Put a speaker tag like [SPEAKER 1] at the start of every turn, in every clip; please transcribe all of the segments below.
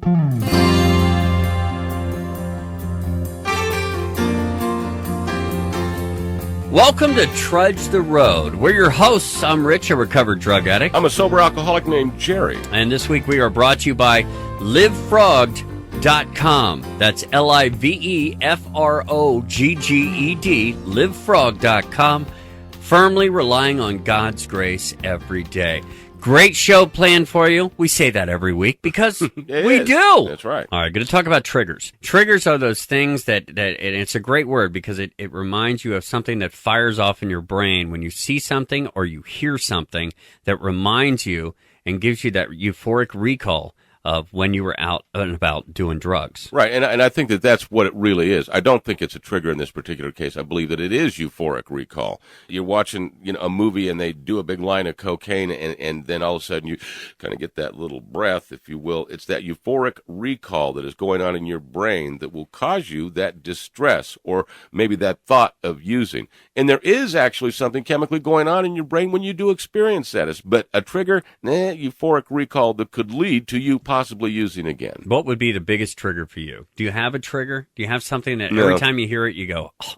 [SPEAKER 1] Welcome to Trudge the Road. We're your hosts. I'm Rich, a recovered drug addict.
[SPEAKER 2] I'm a sober alcoholic named Jerry.
[SPEAKER 1] And this week we are brought to you by livefrogged.com. That's LIVEFROGGED, livefrog.com. Firmly relying on God's grace every day. Great show planned for you. We say that every week because we do.
[SPEAKER 2] That's right.
[SPEAKER 1] All right, going to talk about triggers. Triggers are those things that and it's a great word because it reminds you of something that fires off in your brain when you see something or you hear something that reminds you and gives you that euphoric recall of when you were out and about doing drugs.
[SPEAKER 2] Right, and I think that that's what it really is. I don't think it's a trigger in this particular case. I believe that it is euphoric recall. You're watching, a movie and they do a big line of cocaine and then all of a sudden you kind of get that little breath, if you will. It's that euphoric recall that is going on in your brain that will cause you that distress or maybe that thought of using. And there is actually something chemically going on in your brain when you do experience that. But a trigger, euphoric recall that could lead to you possibly using again.
[SPEAKER 1] What would be the biggest trigger for you? Do you have a trigger? Do you have something that
[SPEAKER 2] No.
[SPEAKER 1] every time you hear it, you go, oh.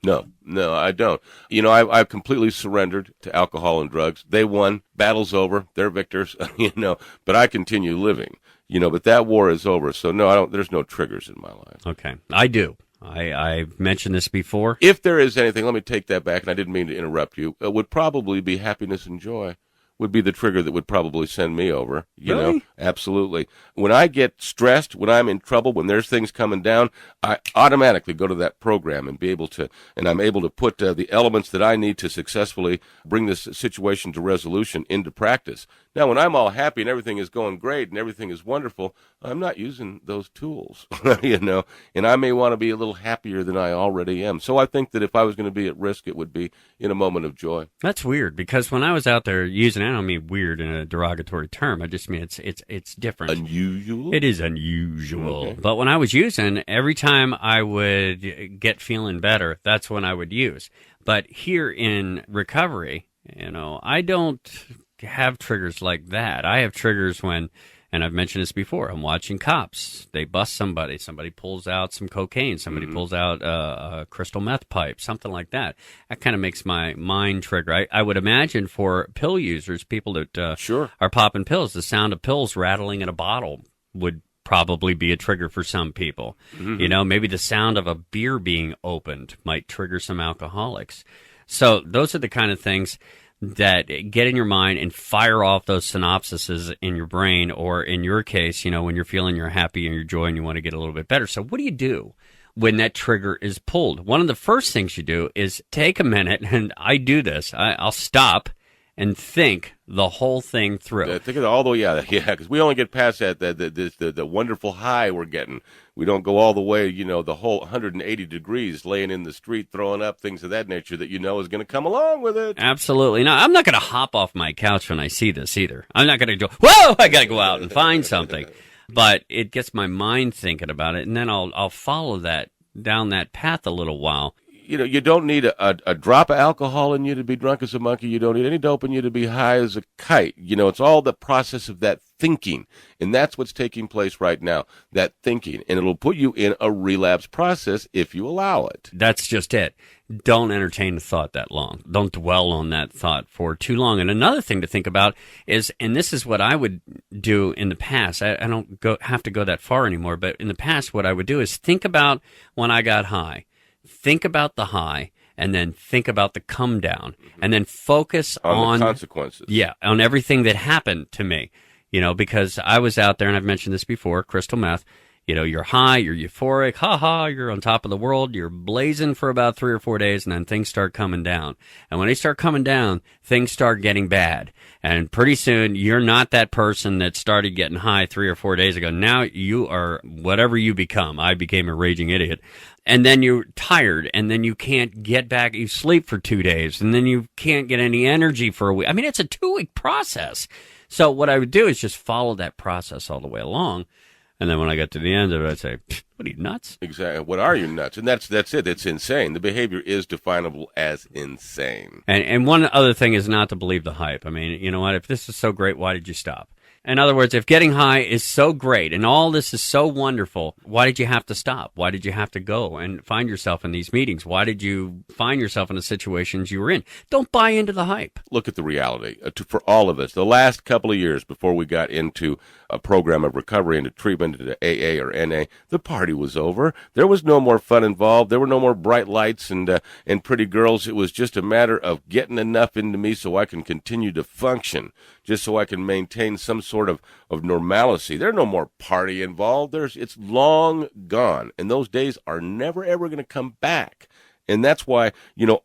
[SPEAKER 2] No, I don't. I've completely surrendered to alcohol and drugs. They won. Battle's over. They're victors, but I continue living, but that war is over. So no, I don't, there's no triggers in my life.
[SPEAKER 1] Okay. I do. I've mentioned this before.
[SPEAKER 2] If there is anything, let me take that back, and I didn't mean to interrupt you, it would probably be happiness and joy. Would be the trigger that would probably send me over,
[SPEAKER 1] Really?
[SPEAKER 2] Absolutely. When I get stressed, when I'm in trouble, when there's things coming down, I automatically go to that program and I'm able to put the elements that I need to successfully bring this situation to resolution into practice. Now, when I'm all happy and everything is going great and everything is wonderful, I'm not using those tools, and I may want to be a little happier than I already am. So I think that if I was going to be at risk, it would be in a moment of joy.
[SPEAKER 1] That's weird because when I was out there using, I don't mean weird in a derogatory term. I just mean it's different.
[SPEAKER 2] Unusual?
[SPEAKER 1] It is unusual.
[SPEAKER 2] Okay.
[SPEAKER 1] But when I was using, every time I would get feeling better, that's when I would use. But here in recovery, I don't have triggers like that. I have triggers when, and I've mentioned this before, I'm watching cops. They bust somebody pulls out some cocaine, somebody pulls out a crystal meth pipe, something like that. That kind of makes my mind trigger. I would imagine for pill users, people that
[SPEAKER 2] Sure.
[SPEAKER 1] are popping pills, the sound of pills rattling in a bottle would probably be a trigger for some people.
[SPEAKER 2] Mm-hmm.
[SPEAKER 1] Maybe the sound of a beer being opened might trigger some alcoholics. So those are the kind of things that get in your mind and fire off those synapses in your brain, or in your case, when you're feeling you're happy and you're joy and you want to get a little bit better. So what do you do when that trigger is pulled? One of the first things you do is take a minute, and I do this. I'll stop and think the whole thing through.
[SPEAKER 2] Think of all the way, because we only get past that the wonderful high we're getting. We don't go all the way, the whole 180 degrees, laying in the street, throwing up, things of that nature that is going to come along with it.
[SPEAKER 1] Absolutely. No, I'm not going to hop off my couch when I see this either. I'm not going to go, whoa, I got to go out and find something. But it gets my mind thinking about it, and then I'll follow that down that path a little while.
[SPEAKER 2] You don't need a drop of alcohol in you to be drunk as a monkey. You don't need any dope in you to be high as a kite. It's all the process of that thinking. And that's what's taking place right now, that thinking. And it'll put you in a relapse process if you allow it.
[SPEAKER 1] That's just it. Don't entertain the thought that long. Don't dwell on that thought for too long. And another thing to think about is, and this is what I would do in the past. I don't have to go that far anymore, but in the past, what I would do is think about when I got high. Think about the high, and then think about the come down, and then focus on
[SPEAKER 2] the consequences.
[SPEAKER 1] Yeah, on everything that happened to me. Because I was out there, and I've mentioned this before, crystal meth. You're high, you're euphoric, you're on top of the world, you're blazing for about 3 or 4 days, and then things start coming down. And when they start coming down, things start getting bad. And pretty soon, you're not that person that started getting high 3 or 4 days ago. Now you are whatever you become. I became a raging idiot. And then you're tired, and then you can't get back. You sleep for 2 days, and then you can't get any energy for a week. I mean, it's a 2-week process. So what I would do is just follow that process all the way along. And then when I got to the end of it, I'd say, what are you, nuts?
[SPEAKER 2] Exactly. What are you, nuts? And that's it. It's insane. The behavior is definable as insane.
[SPEAKER 1] And one other thing is not to believe the hype. I mean, you know what? If this is so great, why did you stop? In other words, if getting high is so great and all this is so wonderful, why did you have to stop? Why did you have to go and find yourself in these meetings? Why did you find yourself in the situations you were in? Don't buy into the hype.
[SPEAKER 2] Look at the reality. For all of us, the last couple of years before we got into a program of recovery, into treatment, into AA or NA, the party was over. There was no more fun involved. There were no more bright lights and pretty girls. It was just a matter of getting enough into me so I can continue to function, just so I can maintain some sort of normalcy. There's no more party involved. It's long gone, and those days are never, ever going to come back. And that's why,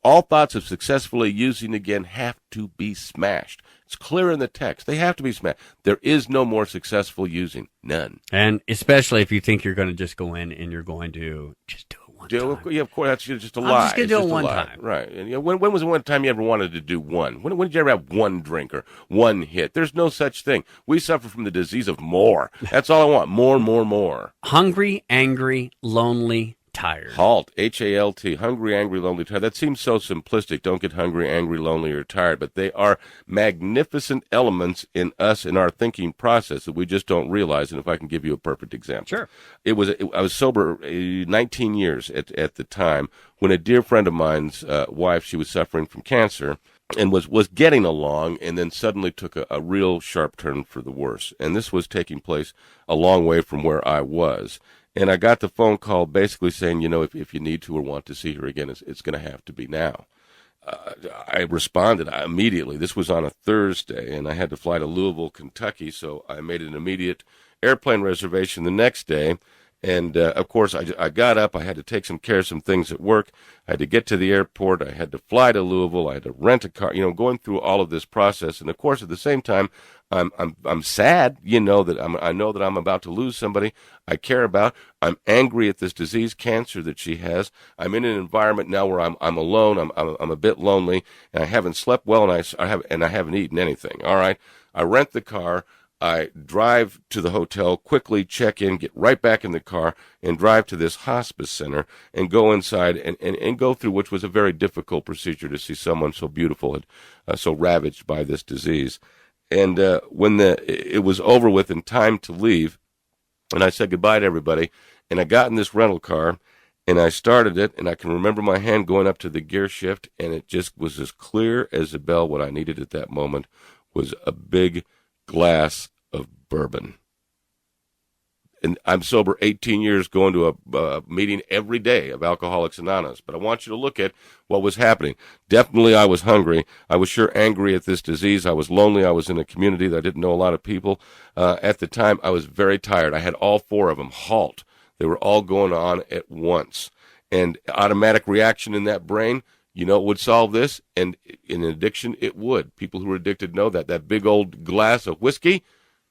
[SPEAKER 2] all thoughts of successfully using again have to be smashed. It's clear in the text. They have to be smashed. There is no more successful using. None.
[SPEAKER 1] And especially if you think you're going to just go in and you're going to just do it one time.
[SPEAKER 2] Yeah, of course, that's just a lie.
[SPEAKER 1] I'm just going to do it one time.
[SPEAKER 2] Right. And when was the one time you ever wanted to do one? When did you ever have one drink or one hit? There's no such thing. We suffer from the disease of more. That's all I want. More, more, more.
[SPEAKER 1] Hungry, angry, lonely, tired.
[SPEAKER 2] HALT, H-A-L-T, hungry, angry, lonely, tired. That seems so simplistic. Don't get hungry, angry, lonely, or tired. But they are magnificent elements in us, in our thinking process that we just don't realize. And if I can give you a perfect example.
[SPEAKER 1] Sure.
[SPEAKER 2] I was sober 19 years at the time when a dear friend of mine's wife, she was suffering from cancer and was getting along, and then suddenly took a real sharp turn for the worse. And this was taking place a long way from where I was. And I got the phone call basically saying, if you need to or want to see her again, it's going to have to be now. I responded immediately. This was on a Thursday, and I had to fly to Louisville, Kentucky, so I made an immediate airplane reservation the next day. And, of course, I got up. I had to take care of some things at work. I had to get to the airport. I had to fly to Louisville. I had to rent a car, going through all of this process. And, of course, at the same time, I'm sad, I know that I'm about to lose somebody I care about. I'm angry at this disease, cancer that she has. I'm in an environment now where I'm alone. I'm a bit lonely, and I haven't slept well, and I haven't eaten anything. All right. I rent the car. I drive to the hotel, quickly check in, get right back in the car, and drive to this hospice center and go inside and go through, which was a very difficult procedure to see someone so beautiful and so ravaged by this disease. And when it was over with and time to leave, and I said goodbye to everybody, and I got in this rental car, and I started it, and I can remember my hand going up to the gear shift, and it just was as clear as a bell. What I needed at that moment was a big glass of bourbon. And I'm sober 18 years, going to a meeting every day of Alcoholics Anonymous. But I want you to look at what was happening. Definitely I was hungry. I was sure angry at this disease. I was lonely. I was in a community that I didn't know a lot of people. At the time, I was very tired. I had all four of them. HALT. They were all going on at once. And automatic reaction in that brain, it would solve this. And in addiction, it would. People who are addicted know that. That big old glass of whiskey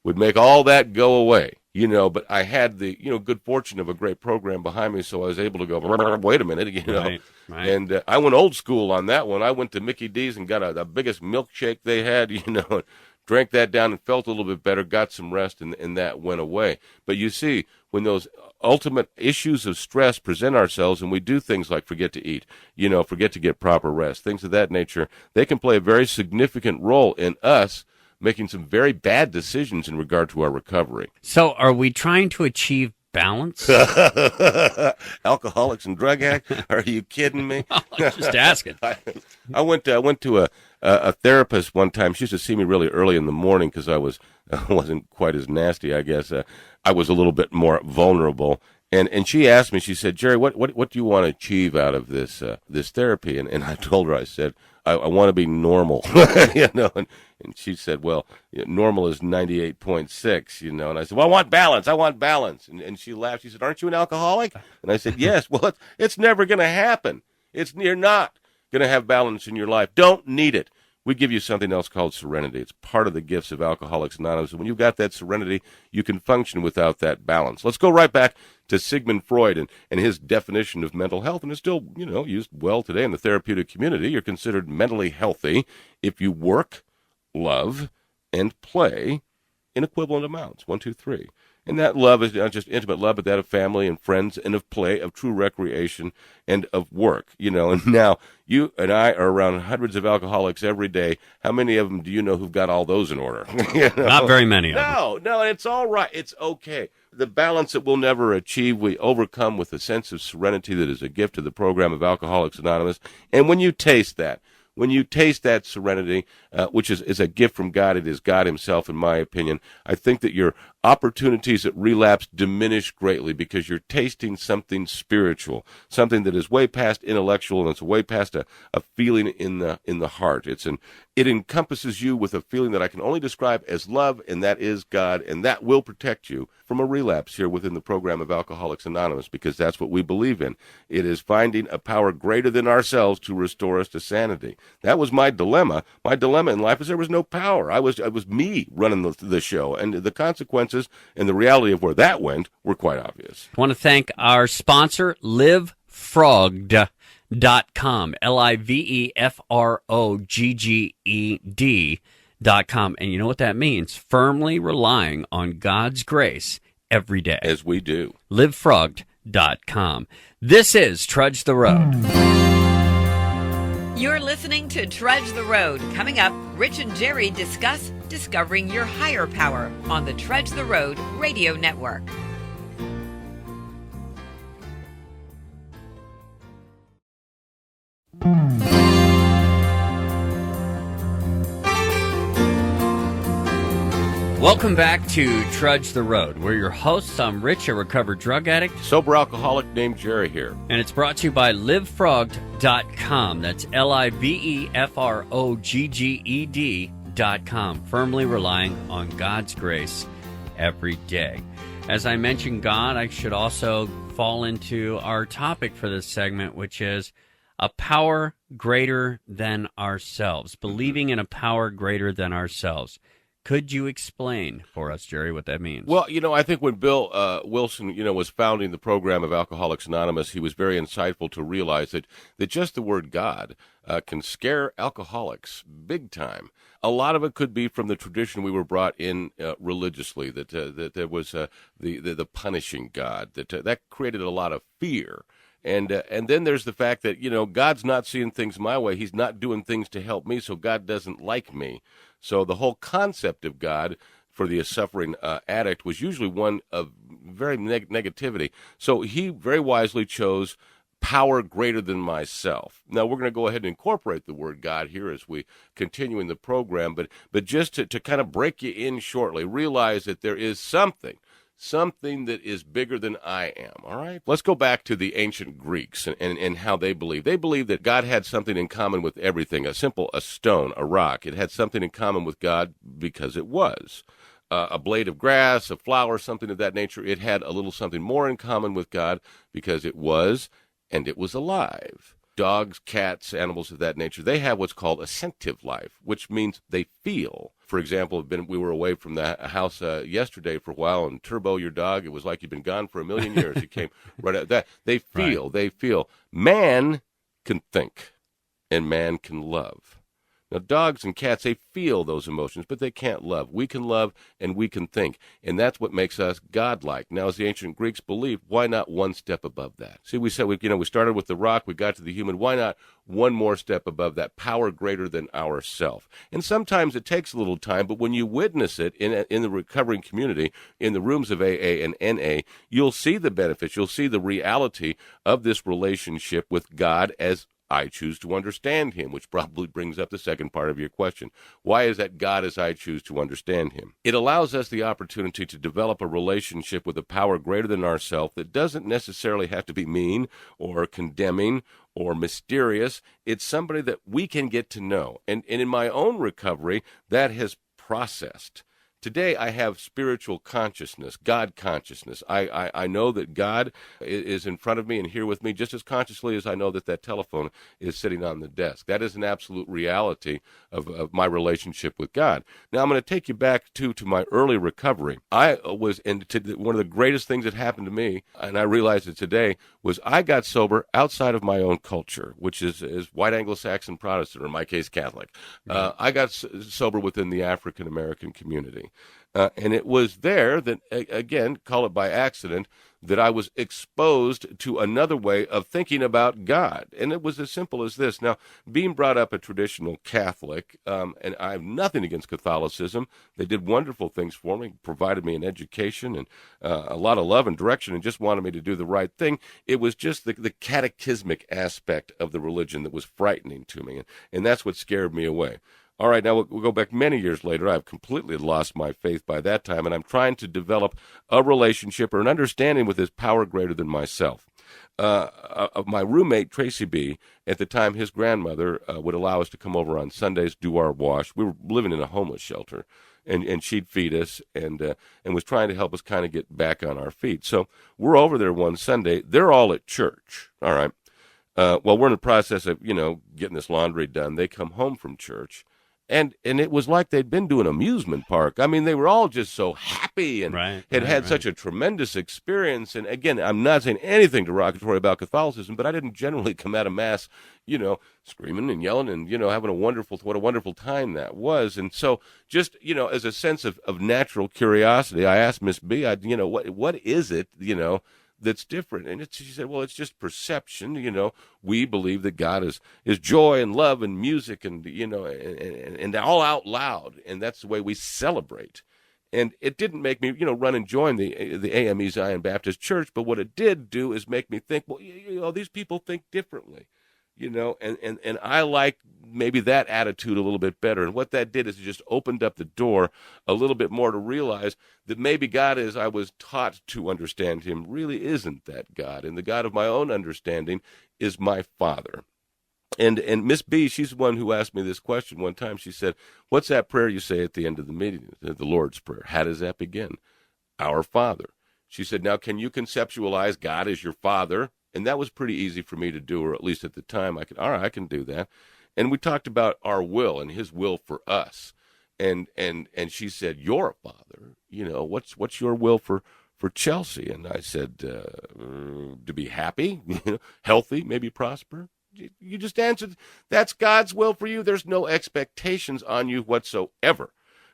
[SPEAKER 2] would make all that go away. But I had the, good fortune of a great program behind me, so I was able to go, wait a minute,
[SPEAKER 1] Right.
[SPEAKER 2] And I went old school on that one. I went to Mickey D's and got the biggest milkshake they had, and drank that down and felt a little bit better, got some rest, and that went away. But you see, when those ultimate issues of stress present ourselves and we do things like forget to eat, forget to get proper rest, things of that nature, they can play a very significant role in us making some very bad decisions in regard to our recovery.
[SPEAKER 1] So are we trying to achieve balance?
[SPEAKER 2] Alcoholics and drug addicts? Are you kidding me?
[SPEAKER 1] Just asking.
[SPEAKER 2] I went to a therapist one time. She used to see me really early in the morning because I wasn't quite as nasty, I guess. I was a little bit more vulnerable. And she asked me, she said, Jerry, what do you want to achieve out of this therapy? And I told her, I said, I want to be normal, and she said, well, normal is 98.6, and I said, well, I want balance. And she laughed. She said, aren't you an alcoholic? And I said, yes. Well, it's never going to happen. You're not going to have balance in your life. Don't need it. We give you something else called serenity. It's part of the gifts of Alcoholics Anonymous. And when you've got that serenity, you can function without that balance. Let's go right back to Sigmund Freud and his definition of mental health. And it's still, used well today in the therapeutic community. You're considered mentally healthy if you work, love, and play in equivalent amounts. 1, 2, 3. And that love is not just intimate love, but that of family and friends and of play, of true recreation and of work, and now you and I are around hundreds of alcoholics every day. How many of them do you know who've got all those in order?
[SPEAKER 1] Not very many of them.
[SPEAKER 2] No, it's all right. It's okay. The balance that we'll never achieve, we overcome with a sense of serenity that is a gift to the program of Alcoholics Anonymous. And when you taste that serenity, which is a gift from God, it is God himself, in my opinion, I think that your opportunities at relapse diminish greatly because you're tasting something spiritual, something that is way past intellectual, and it's way past a feeling in the heart. It encompasses you with a feeling that I can only describe as love, and that is God, and that will protect you from a relapse here within the program of Alcoholics Anonymous, because that's what we believe in. It is finding a power greater than ourselves to restore us to sanity. That was my dilemma. My dilemma in life is there was no power. I was me running the show, and the consequences and the reality of where that went were quite obvious.
[SPEAKER 1] I want to thank our sponsor, livefrogged.com, LIVEFROGGED.com. And you know what that means? Firmly relying on God's grace every day.
[SPEAKER 2] As we do.
[SPEAKER 1] livefrogged.com. This is Trudge the Road.
[SPEAKER 3] You're listening to Trudge the Road. Coming up, Rich and Jerry discuss discovering your higher power on the Trudge the Road radio network.
[SPEAKER 1] Welcome back to Trudge the Road. We're your hosts. I'm Rich, a recovered drug addict.
[SPEAKER 2] Sober alcoholic named Jerry here.
[SPEAKER 1] And it's brought to you by livefrogged.com. That's LIVEFROGGED.com. Firmly relying on God's grace every day. As I mentioned God, I should also fall into our topic for this segment, which is a power greater than ourselves. Believing in a power greater than ourselves. Could you explain for us, Jerry, what that means?
[SPEAKER 2] Well, I think when Bill Wilson, was founding the program of Alcoholics Anonymous, he was very insightful to realize that just the word God can scare alcoholics big time. A lot of it could be from the tradition we were brought in religiously, that there was the punishing God, that created a lot of fear. And then there's the fact that, God's not seeing things my way. He's not doing things to help me, so God doesn't like me. So the whole concept of God for the suffering addict was usually one of very negativity. So he very wisely chose power greater than myself. Now, we're going to go ahead and incorporate the word God here as we continue in the program, but just to kind of break you in shortly, realize that there is something that is bigger than I am, all right? Let's go back to the ancient Greeks and how they believed. They believed that God had something in common with everything, a stone, a rock. It had something in common with God because it was. A blade of grass, a flower, something of that nature. It had a little something more in common with God because it was, and it was alive. Dogs, cats, animals of that nature, they have what's called a sensitive life, which means they feel. For example, we were away from the house yesterday for a while, and Turbo, your dog, it was like you'd been gone for a million years. He came right out. That they feel, right. They feel. Man can think, and man can love. Now, dogs and cats, they feel those emotions, but they can't love. We can love and we can think, and that's what makes us godlike. Now, as the ancient Greeks believed, why not one step above that? See, we said, we started with the rock, we got to the human. Why not one more step above that, power greater than ourself? And sometimes it takes a little time, but when you witness it in the recovering community, in the rooms of AA and NA, you'll see the benefits. You'll see the reality of this relationship with God as I choose to understand him, which probably brings up the second part of your question. Why is that God as I choose to understand him? It allows us the opportunity to develop a relationship with a power greater than ourselves that doesn't necessarily have to be mean or condemning or mysterious. It's somebody that we can get to know. And in my own recovery, that has processed. Today, I have spiritual consciousness, God consciousness. I know that God is in front of me and here with me just as consciously as I know that telephone is sitting on the desk. That is an absolute reality of my relationship with God. Now, I'm going to take you back to my early recovery. I was, one of the greatest things that happened to me, and I realized it today, was I got sober outside of my own culture, which is white Anglo-Saxon Protestant, or in my case, Catholic. I got sober within the African-American community. And it was there that, again, call it by accident, that I was exposed to another way of thinking about God. And it was as simple as this. Now, being brought up a traditional Catholic, and I have nothing against Catholicism. They did wonderful things for me, provided me an education and a lot of love and direction, and just wanted me to do the right thing. It was just the catechismic aspect of the religion that was frightening to me, and that's what scared me away. All right, now we'll go back many years later. I've completely lost my faith by that time, and I'm trying to develop a relationship or an understanding with this power greater than myself. My roommate, Tracy B., at the time, his grandmother would allow us to come over on Sundays, do our wash. We were living in a homeless shelter, and she'd feed us and was trying to help us kind of get back on our feet. So we're over there one Sunday. They're all at church, all right? Well, we're in the process of, getting this laundry done. They come home from church. And it was like they'd been to an amusement park. I mean, they were all just so happy and had such a tremendous experience. And again, I'm not saying anything derogatory about Catholicism, but I didn't generally come out of Mass, screaming and yelling and, having what a wonderful time that was. And so just, as a sense of natural curiosity, I asked Miss B, what is it, that's different? And she said, well, it's just perception. We believe that God is joy and love and music and, and all out loud. And that's the way we celebrate. And it didn't make me, run and join the AME Zion Baptist Church. But what it did do is make me think, well, these people think differently. And I like maybe that attitude a little bit better. And what that did is it just opened up the door a little bit more to realize that maybe God, as I was taught to understand him, really isn't that God. And the God of my own understanding is my Father. And Miss B, she's the one who asked me this question one time. She said, what's that prayer you say at the end of the meeting, the Lord's Prayer? How does that begin? Our Father. She said, now, can you conceptualize God as your Father? And that was pretty easy for me to do, or at least at the time I can do that. And we talked about our will and his will for us. And she said, you're a father. What's your will for Chelsea? And I said, to be happy, healthy, maybe prosper. You just answered, that's God's will for you. There's no expectations on you whatsoever.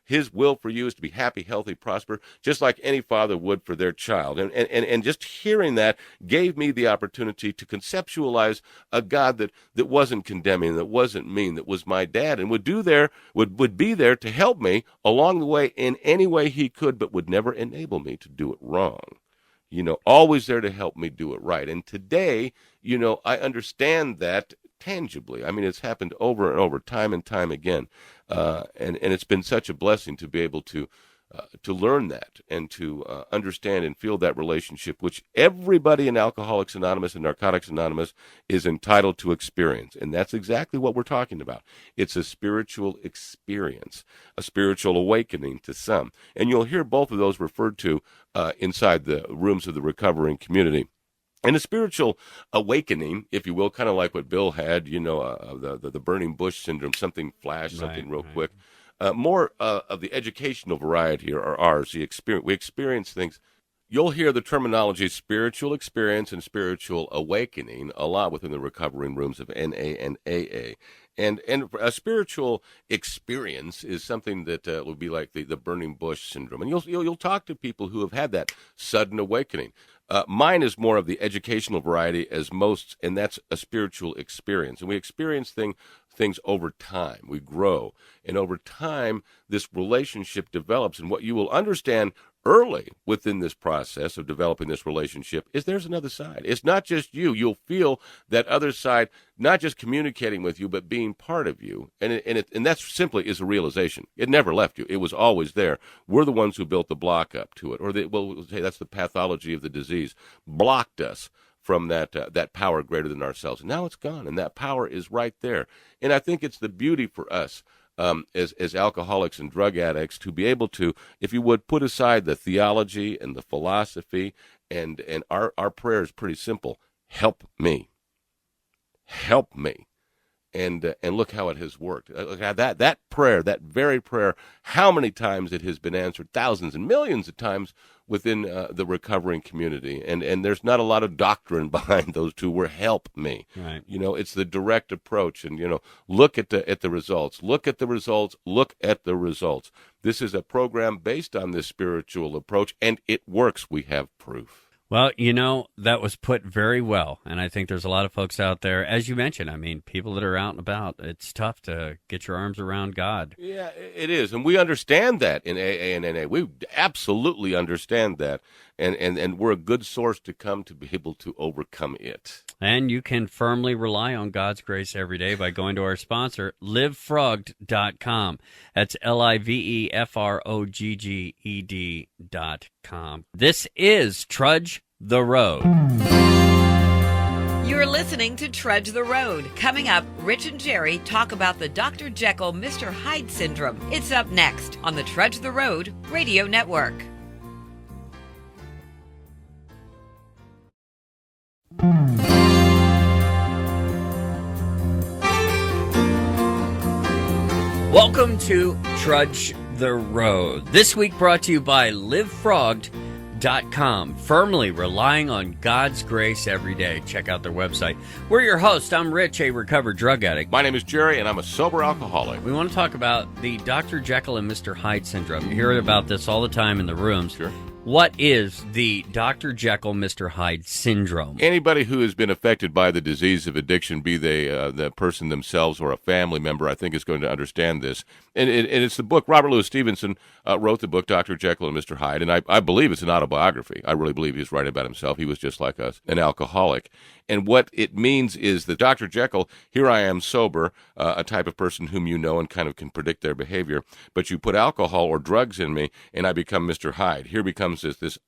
[SPEAKER 2] His will for you is to be happy, healthy, prosper, just like any father would for their child. And just hearing that gave me the opportunity to conceptualize a God that wasn't condemning, that wasn't mean, that was my dad, and would be there to help me along the way in any way he could, but would never enable me to do it wrong. Always there to help me do it right. And today, I understand that tangibly. I mean, it's happened over and over, time and time again. And it's been such a blessing to be able to learn that and to understand and feel that relationship, which everybody in Alcoholics Anonymous and Narcotics Anonymous is entitled to experience. And that's exactly what we're talking about. It's a spiritual experience, a spiritual awakening to some. And you'll hear both of those referred to inside the rooms of the recovering community. And a spiritual awakening, if you will, kind of like what Bill had, the burning bush syndrome, something flash, something real quick. More of the educational variety are ours. We experience things. You'll hear the terminology spiritual experience and spiritual awakening a lot within the recovering rooms of NA and AA. And a spiritual experience is something that will be like the burning bush syndrome. And you'll talk to people who have had that sudden awakening. Mine is more of the educational variety as most, and that's a spiritual experience. And we experience things over time. We grow. And over time, this relationship develops. And what you will understand early within this process of developing this relationship is there's another side. It's not just you. You'll feel that other side, not just communicating with you, but being part of you. And that simply is a realization. It never left you. It was always there. We're the ones who built the block up to it. Or we'll say that's the pathology of the disease. Blocked us from that power greater than ourselves. And now it's gone, and that power is right there. And I think it's the beauty for us as alcoholics and drug addicts to be able to, if you would, put aside the theology and the philosophy, and our prayer is pretty simple. Help me. Help me. and look how it has worked. Look how that prayer, that very prayer, how many times it has been answered, thousands and millions of times within the recovering community. And there's not a lot of doctrine behind those two words, help me.
[SPEAKER 1] Right.
[SPEAKER 2] It's the direct approach. And, look at the results. Look at the results. Look at the results. This is a program based on this spiritual approach, and it works. We have proof.
[SPEAKER 1] Well, that was put very well, and I think there's a lot of folks out there, as you mentioned, people that are out and about, it's tough to get your arms around God.
[SPEAKER 2] Yeah, it is, and we understand that in AA and NA. We absolutely understand that, and we're a good source to come to be able to overcome it.
[SPEAKER 1] And you can firmly rely on God's grace every day by going to our sponsor, livefrogged.com. That's LIVEFROGGED.com. This is Trudge the Road.
[SPEAKER 3] You're listening to Trudge the Road. Coming up, Rich and Jerry talk about the Dr. Jekyll, Mr. Hyde syndrome. It's up next on the Trudge the Road Radio Network.
[SPEAKER 1] Welcome to Trudge the Road. This week brought to you by livefrogged.com. Firmly relying on God's grace every day. Check out their website. We're your host. I'm Rich, a recovered drug addict.
[SPEAKER 2] My name is Jerry, and I'm a sober alcoholic.
[SPEAKER 1] We want to talk about the Dr. Jekyll and Mr. Hyde syndrome. You hear about this all the time in the rooms.
[SPEAKER 2] Sure.
[SPEAKER 1] What is the Dr. Jekyll, Mr. Hyde syndrome?
[SPEAKER 2] Anybody who has been affected by the disease of addiction, be they the person themselves or a family member, I think is going to understand this. And it's the book, Robert Louis Stevenson wrote the book, Dr. Jekyll and Mr. Hyde, and I believe it's an autobiography. I really believe he's writing about himself. He was just like us, an alcoholic. And what it means is that Dr. Jekyll, here I am sober, a type of person whom you know and kind of can predict their behavior, but you put alcohol or drugs in me, and I become Mr. Hyde. Here becomes this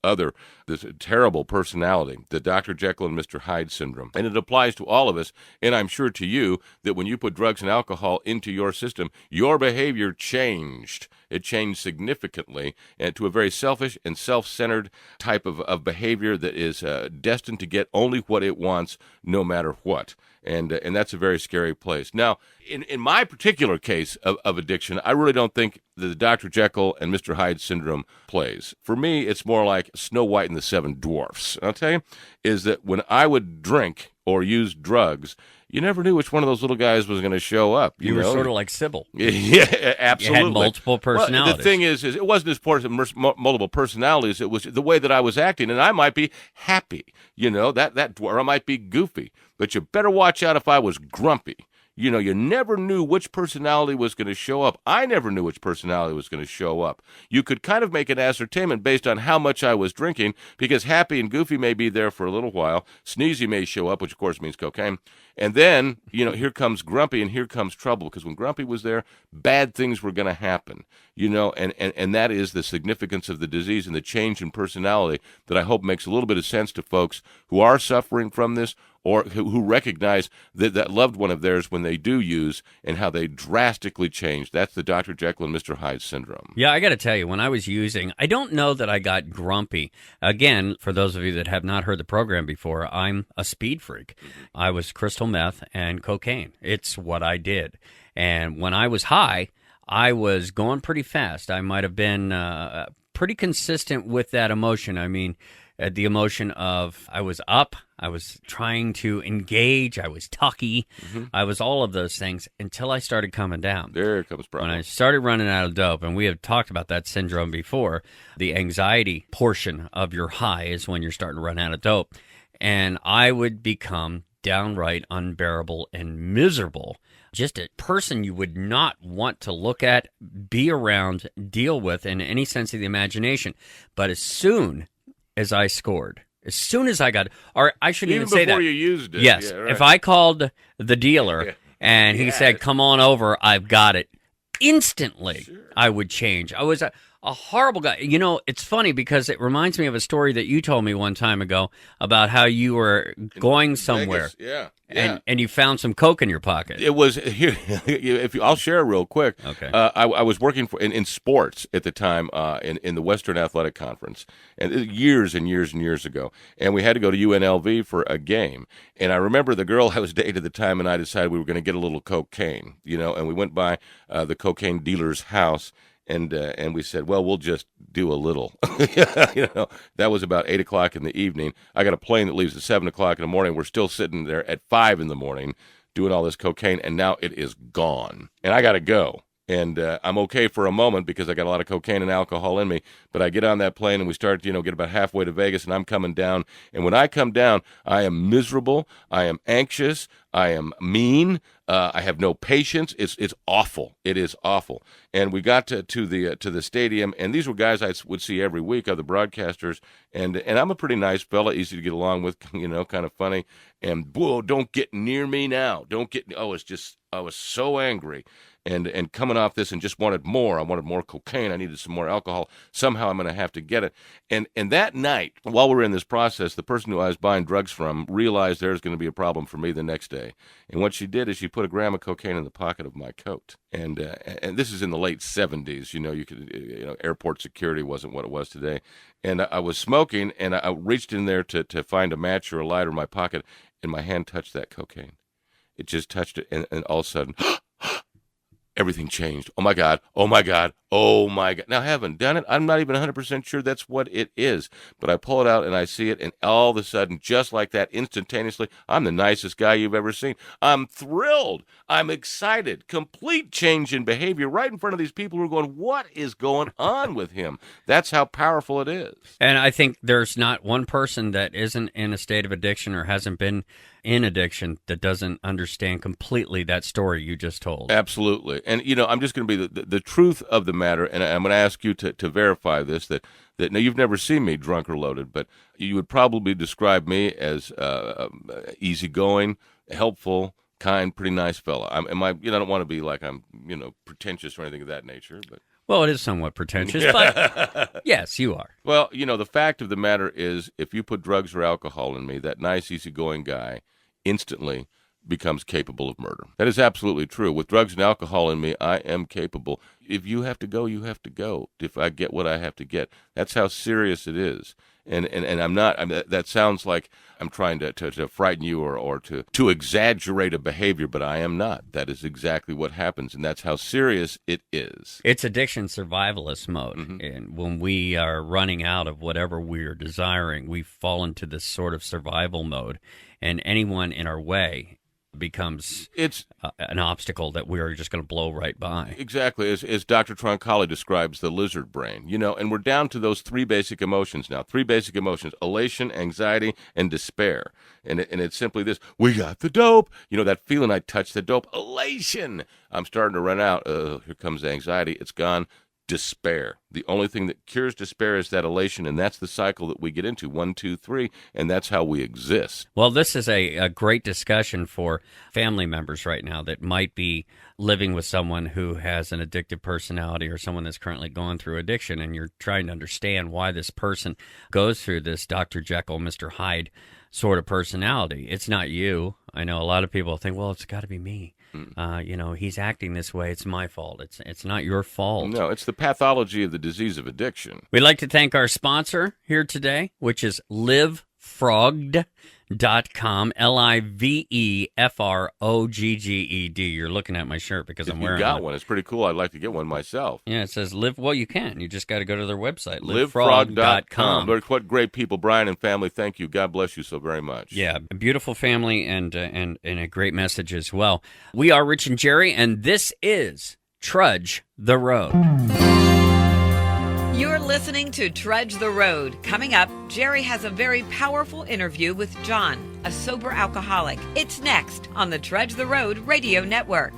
[SPEAKER 2] terrible personality, the Dr. Jekyll and Mr. Hyde syndrome. And it applies to all of us, and I'm sure to you, that when you put drugs and alcohol into your system, your behavior changed. It changed significantly and to a very selfish and self-centered type of behavior that is destined to get only what it wants, no matter what. And that's a very scary place. Now, in my particular case of addiction, I really don't think that the Dr. Jekyll and Mr. Hyde syndrome plays. For me, it's more like Snow White and the Seven Dwarfs. And I'll tell you, is that when I would drink or use drugs, you never knew which one of those little guys was going to show up.
[SPEAKER 1] You were sort of like Sybil.
[SPEAKER 2] Yeah, absolutely.
[SPEAKER 1] You had multiple personalities.
[SPEAKER 2] Well, the thing is it wasn't as far as multiple personalities. It was the way that I was acting, and I might be happy, or I might be goofy. But you better watch out if I was grumpy. You never knew which personality was going to show up. I never knew which personality was going to show up. You could kind of make an ascertainment based on how much I was drinking, because happy and goofy may be there for a little while. Sneezy may show up, which of course means cocaine. And then, here comes grumpy and here comes trouble, because when grumpy was there, bad things were going to happen. And that is the significance of the disease and the change in personality that I hope makes a little bit of sense to folks who are suffering from this, or who recognize that loved one of theirs when they do use, and how they drastically change. That's the Dr. Jekyll and Mr. Hyde syndrome.
[SPEAKER 1] Yeah, I got to tell you, when I was using, I don't know that I got grumpy. Again, for those of you that have not heard the program before, I'm a speed freak. I was crystal meth and cocaine. It's what I did. And when I was high, I was going pretty fast. I might have been pretty consistent with that emotion. The emotion of I was up, I was trying to engage, I was tucky, I was all of those things until I started coming down.
[SPEAKER 2] There comes problem.
[SPEAKER 1] When I started running out of dope, and we have talked about that syndrome before, the anxiety portion of your high is when you're starting to run out of dope. And I would become downright unbearable and miserable. Just a person you would not want to look at, be around, deal with in any sense of the imagination. But as soon as I scored, as soon as I got, or I shouldn't even say that.
[SPEAKER 2] Even before you used it.
[SPEAKER 1] Yes.
[SPEAKER 2] Yeah, right.
[SPEAKER 1] If I called the dealer and he said, come on over, I've got it, instantly I would change. I was A horrible guy. You know, it's funny because it reminds me of a story that you told me one time ago about how you were going somewhere.
[SPEAKER 2] Vegas, yeah.
[SPEAKER 1] And you found some coke in your pocket.
[SPEAKER 2] It was here. I'll share real quick.
[SPEAKER 1] Okay.
[SPEAKER 2] I was working in sports at the time in the Western Athletic Conference, and years and years and years ago. And we had to go to UNLV for a game. And I remember the girl I was dating at the time, and I decided we were going to get a little cocaine, and we went by the cocaine dealer's house. And we said, well, we'll just do a little. That was about 8 o'clock in the evening. I got a plane that leaves at 7 o'clock in the morning. We're still sitting there at 5 in the morning doing all this cocaine, and now it is gone. And I got to go. And I'm okay for a moment because I got a lot of cocaine and alcohol in me. But I get on that plane and we start, get about halfway to Vegas, and I'm coming down. And when I come down, I am miserable. I am anxious. I am mean. I have no patience. It's awful. It is awful. And we got to the stadium, and these were guys I would see every week, other broadcasters. And I'm a pretty nice fella, easy to get along with, kind of funny. And whoa, don't get near me now. Don't get. I was so angry. And coming off this and just wanted more. I wanted more cocaine. I needed some more alcohol. Somehow I'm going to have to get it. And that night, while we were in this process, the person who I was buying drugs from realized there's going to be a problem for me the next day. And what she did is she put a gram of cocaine in the pocket of my coat. And this is in the late 70s. Airport security wasn't what it was today. And I was smoking, and I reached in there to find a match or a lighter in my pocket, and my hand touched that cocaine. It just touched it, and all of a sudden, everything changed. Oh, my God. Oh, my God. Oh, my God. Now, I haven't done it. I'm not even 100% sure that's what it is. But I pull it out, and I see it, and all of a sudden, just like that, instantaneously, I'm the nicest guy you've ever seen. I'm thrilled. I'm excited. Complete change in behavior right in front of these people who are going, what is going on with him? That's how powerful it is.
[SPEAKER 1] And I think there's not one person that isn't in a state of addiction or hasn't been in addiction that doesn't understand completely that story you just told.
[SPEAKER 2] Absolutely. And, I'm just going to be the truth of the matter, and I'm going to ask you to verify this, that now you've never seen me drunk or loaded, but you would probably describe me as easygoing, helpful, kind, pretty nice fella. I don't want to be like I'm, pretentious or anything of that nature, but...
[SPEAKER 1] Well, it is somewhat pretentious, but yes, you are.
[SPEAKER 2] Well, the fact of the matter is, if you put drugs or alcohol in me, that nice, easygoing guy instantly becomes capable of murder. That is absolutely true. With drugs and alcohol in me, I am capable. If you have to go, you have to go. If I get what I have to get. That's how serious it is. And I'm not, that sounds like I'm trying to frighten you or to exaggerate a behavior, but I am not. That is exactly what happens, and that's how serious it is.
[SPEAKER 1] It's addiction survivalist mode. Mm-hmm. And when we are running out of whatever we're desiring, we fall into this sort of survival mode, and anyone in our way becomes an obstacle that we're just going to blow right by.
[SPEAKER 2] Exactly, as Dr. Troncalli describes the lizard brain, and we're down to those three basic emotions now. Three basic emotions: elation, anxiety, and despair. And it's simply this: we got the dope. That feeling, I touched the dope. Elation. I'm starting to run out. Here comes anxiety. It's gone. Despair. The only thing that cures despair is that elation, and that's the cycle that we get into. 1, 2, 3, and that's how we exist.
[SPEAKER 1] Well, this is a great discussion for family members right now that might be living with someone who has an addictive personality or someone that's currently going through addiction, and you're trying to understand why this person goes through this Dr. Jekyll, Mr. Hyde sort of personality. It's not you. I know a lot of people think, well, it's got to be me. He's acting this way. It's my fault. It's not your fault.
[SPEAKER 2] No, it's the pathology of the disease of addiction.
[SPEAKER 1] We'd like to thank our sponsor here today, which is livefrogged.com, LIVEFROGGED. You're looking at my shirt because I'm wearing it.
[SPEAKER 2] You got one. It's pretty cool. I'd like to get one myself.
[SPEAKER 1] Yeah, it says live. Well, you can. You just got to go to their website,
[SPEAKER 2] livefrog.com. What great people. Brian and family, thank you. God bless you so very much.
[SPEAKER 1] Yeah, a beautiful family and a great message as well. We are Rich and Jerry, and this is Trudge the Road.
[SPEAKER 3] You're listening to Trudge the Road. Coming up, Jerry has a very powerful interview with John, a sober alcoholic. It's next on the Trudge the Road Radio Network.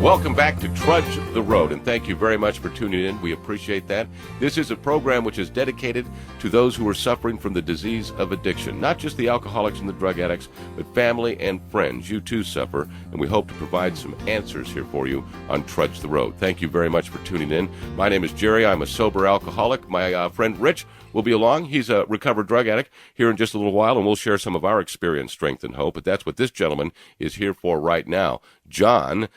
[SPEAKER 2] Welcome back to Trudge the Road, and thank you very much for tuning in. We appreciate that. This is a program which is dedicated to those who are suffering from the disease of addiction, not just the alcoholics and the drug addicts, but family and friends. You too suffer, and we hope to provide some answers here for you on Trudge the Road. Thank you very much for tuning in. My name is Jerry. I'm a sober alcoholic. My friend Rich will be along. He's a recovered drug addict here in just a little while, and we'll share some of our experience, strength, and hope. But that's what this gentleman is here for right now. John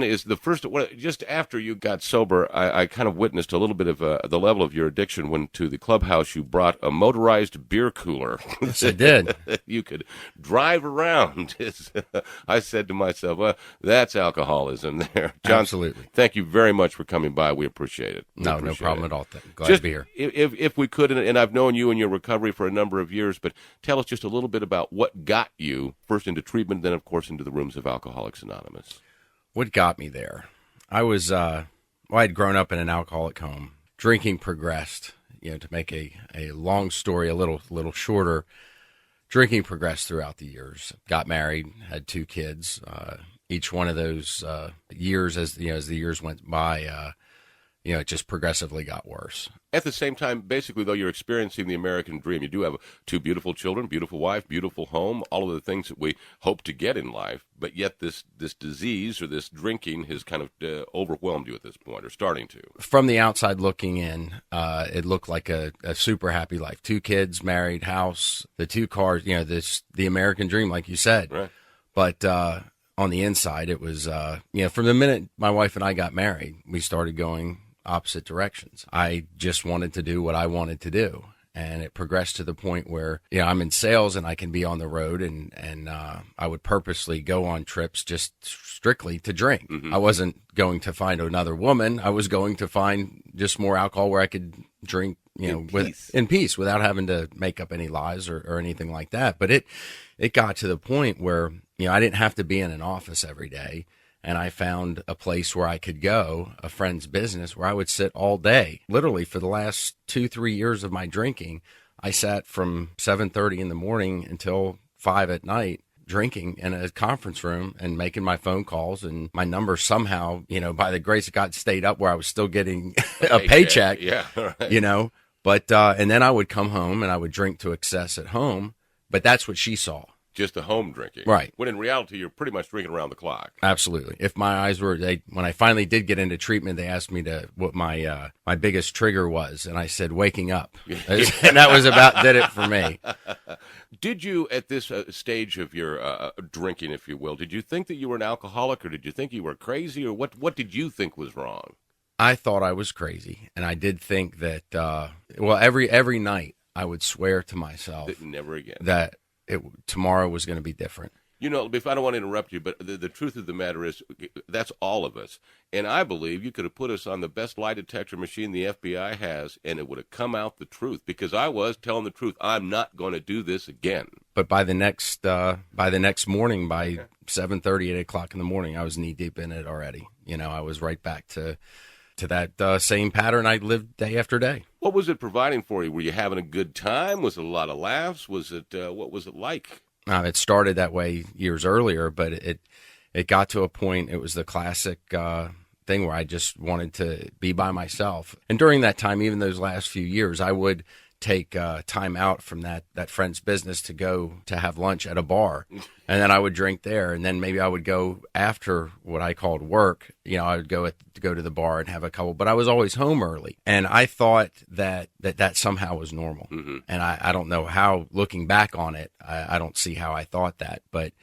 [SPEAKER 2] is the first. Just after you got sober, I kind of witnessed a little bit of the level of your addiction when to the clubhouse you brought a motorized beer cooler.
[SPEAKER 1] Yes, I did.
[SPEAKER 2] You could drive around. I said to myself, well, that's alcoholism there. John,
[SPEAKER 1] absolutely.
[SPEAKER 2] Thank you very much for coming by. We appreciate it.
[SPEAKER 1] No problem at all. Glad to be here.
[SPEAKER 2] If we could, and I've known you and your recovery for a number of years, but tell us just a little bit about what got you first into treatment, then, of course, into the rooms of Alcoholics Anonymous.
[SPEAKER 4] What got me there? I was, I had grown up in an alcoholic home. Drinking progressed, to make a long story a little shorter. Drinking progressed throughout the years. Got married, had 2 kids. Each one of those years, as the years went by, it just progressively got worse.
[SPEAKER 2] At the same time, basically, though, you're experiencing the American dream. You do have 2 beautiful children, beautiful wife, beautiful home, all of the things that we hope to get in life. But yet this disease or this drinking has kind of overwhelmed you at this point, or starting to.
[SPEAKER 4] From the outside looking in, it looked like a super happy life. 2 kids, married, house, the 2 cars, the American dream, like you said.
[SPEAKER 2] Right.
[SPEAKER 4] But on the inside, it was, from the minute my wife and I got married, we started going opposite directions. I just wanted to do what I wanted to do. And it progressed to the point where, I'm in sales and I can be on the road and I would purposely go on trips just strictly to drink. Mm-hmm. I wasn't going to find another woman. I was going to find just more alcohol where I could drink, in peace without having to make up any lies or anything like that. But it got to the point where, I didn't have to be in an office every day. And I found a place where I could go, a friend's business, where I would sit all day. Literally, for the last 2-3 years of my drinking, I sat from 7:30 in the morning until 5 at night drinking in a conference room and making my phone calls. And my number somehow, by the grace of God, stayed up where I was still getting a paycheck.
[SPEAKER 2] Yeah, right.
[SPEAKER 4] But and then I would come home and I would drink to excess at home. But that's what she saw.
[SPEAKER 2] Just the home drinking.
[SPEAKER 4] Right.
[SPEAKER 2] When in reality, you're pretty much drinking around the clock.
[SPEAKER 4] Absolutely. If my eyes were, when I finally did get into treatment, they asked me what my biggest trigger was. And I said, waking up. And that was about did it for me.
[SPEAKER 2] Did you, at this stage of your drinking, if you will, did you think that you were an alcoholic, or did you think you were crazy, or what did you think was wrong?
[SPEAKER 4] I thought I was crazy. And I did think that, every night I would swear to myself.
[SPEAKER 2] Never again.
[SPEAKER 4] That tomorrow was going to be different.
[SPEAKER 2] If I don't want to interrupt you, but the truth of the matter is that's all of us. And I believe you could have put us on the best lie detector machine the FBI has, and it would have come out the truth, because I was telling the truth. I'm not going to do this again.
[SPEAKER 4] But by the next morning, by 7:30, 8 o'clock in the morning, I was knee deep in it already. I was right back to that same pattern I lived day after day.
[SPEAKER 2] What was it providing for you? Were you having a good time? Was it a lot of laughs? Was it what was it like?
[SPEAKER 4] It started that way years earlier, but it got to a point. It was the classic thing where I just wanted to be by myself. And during that time, even those last few years, I would take time out from that friend's business to go to have lunch at a bar, and then I would drink there, and then maybe I would go after what I called work. I would go to the bar and have a couple, but I was always home early, and I thought that somehow was normal. Mm-hmm. And I don't know how, looking back on it, I don't see how I thought that, but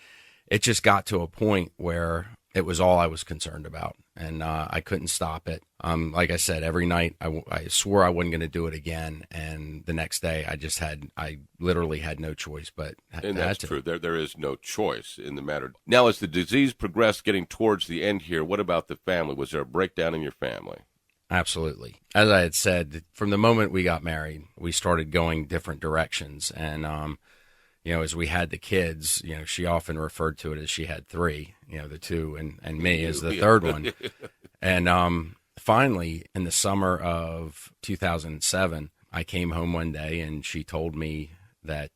[SPEAKER 4] it just got to a point where it was all I was concerned about, and I couldn't stop it. Like I said, every night I swore I wasn't going to do it again, and the next day I literally had no choice but
[SPEAKER 2] and that's true. There is no choice in the matter. Now, as the disease progressed, getting towards the end here, what about the family? Was there a breakdown in your family?
[SPEAKER 4] Absolutely. As I had said, from the moment we got married, we started going different directions, and as we had the kids, she often referred to it as she had 3, the 2 and me as the third one. And finally, in the summer of 2007, I came home one day and she told me that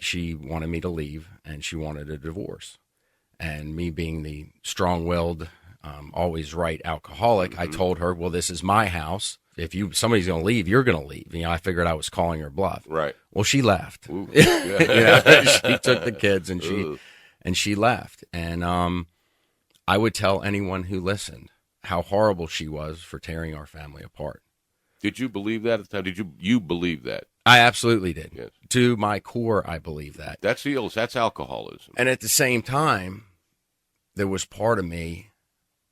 [SPEAKER 4] she wanted me to leave and she wanted a divorce. And me being the strong-willed always right alcoholic. I told her, well, this is my house. If somebody's going to leave, you're going to leave. I figured I was calling her bluff.
[SPEAKER 2] Right.
[SPEAKER 4] Well, she left.
[SPEAKER 2] Ooh.
[SPEAKER 4] She took the kids and she left. And I would tell anyone who listened how horrible she was for tearing our family apart.
[SPEAKER 2] Did you believe that at the time? Did you believe that?
[SPEAKER 4] I absolutely did.
[SPEAKER 2] Yes.
[SPEAKER 4] To my core, I believe that.
[SPEAKER 2] That's alcoholism.
[SPEAKER 4] And at the same time, there was part of me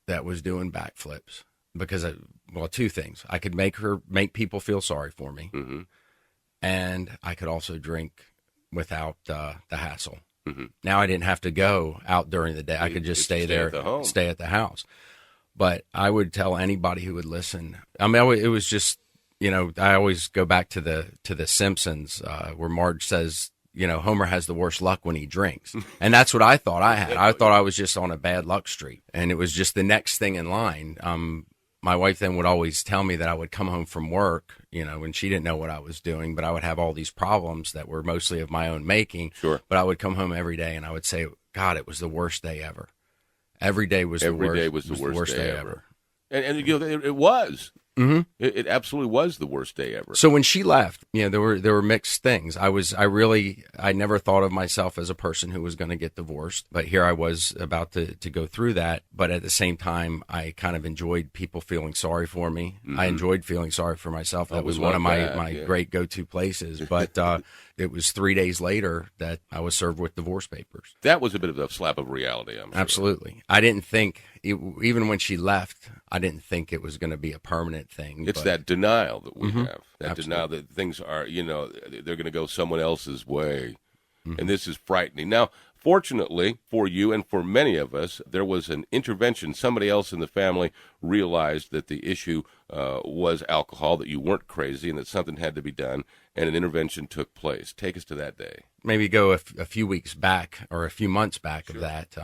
[SPEAKER 4] that was doing backflips because, two things. I could make people feel sorry for me, and I could also drink without the hassle. Now I didn't have to go out during the day. I could just stay there, stay at the house. But I would tell anybody who would listen. I mean, it was just, I always go back to the Simpsons where Marge says, Homer has the worst luck when he drinks. And that's what I thought I had. I thought I was just on a bad luck streak. And it was just the next thing in line. My wife then would always tell me that I would come home from work, and she didn't know what I was doing, but I would have all these problems that were mostly of my own making.
[SPEAKER 2] Sure.
[SPEAKER 4] But I would come home every day and I would say, God, it was the worst day ever. Every day was the worst day ever.
[SPEAKER 2] And it was. Mm-hmm. It absolutely was the worst day ever.
[SPEAKER 4] So when she left, there were mixed things. I never thought of myself as a person who was going to get divorced, but here I was about to go through that. But at the same time, I kind of enjoyed people feeling sorry for me. I enjoyed feeling sorry for myself. That was one of my great go-to places. But it was 3 days later that I was served with divorce papers.
[SPEAKER 2] That was a bit of a slap of reality, I'm sure.
[SPEAKER 4] Absolutely. I didn't think, even when she left, I didn't think it was going to be a permanent thing.
[SPEAKER 2] It's that denial that we have. That
[SPEAKER 4] Absolutely.
[SPEAKER 2] denial that things are, they're going to go someone else's way. And this is frightening. Now, fortunately for you and for many of us, there was an intervention. Somebody else in the family realized that the issue was alcohol, that you weren't crazy, and that something had to be done, and an intervention took place. Take us to that day.
[SPEAKER 4] Maybe go a few weeks back or a few months back of that.